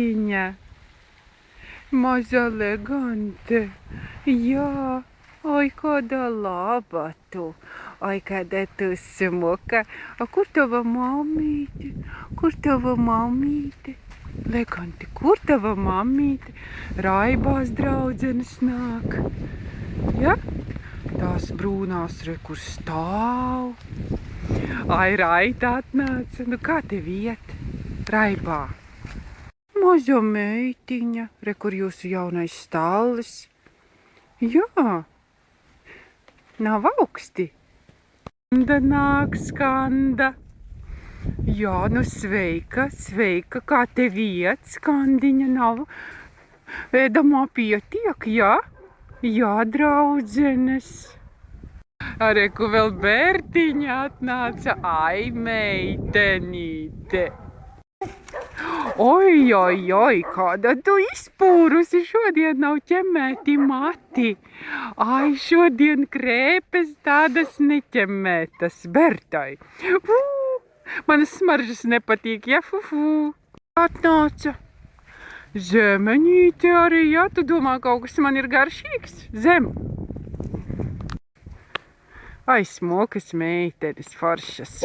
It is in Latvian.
Viņa maza elegante. Jā, oi, kāda laba tu. Oi, kāda tu smuka. A kur tava mammīte? Kur tava mammīte? Elegante, kur tava mammīte? Raibās draudzenes nāk. Ja? Tās brūnās re, kur stāv. Ai, Raita atnāca. Nu, kā tev iet? Raibā. Maza meitiņa. Re, kur jūsu jaunais stallis. Jā. Nav augsti. Skanda nāk, Skanda. Jā, nu sveika, sveika. Kā tev iet, Skandiņa? Nav ēdamā pietiek, jā? Jā, draudzenes. Reku vēl Bērtiņa atnāca. Ai, meitenīte. Oi, oi, oi, kāda tu izpūrusi. Šodien nav ķemmēti mati. Ai, šodien krēpes tādas neķemmētas Bertai. Manas smaržas nepatīk, ja, fufu. Atnāca. Zemeņīte arī, ja? Tu domā, kaut kas man ir garšīgs? Zem. Ai, smokas meitenes foršas.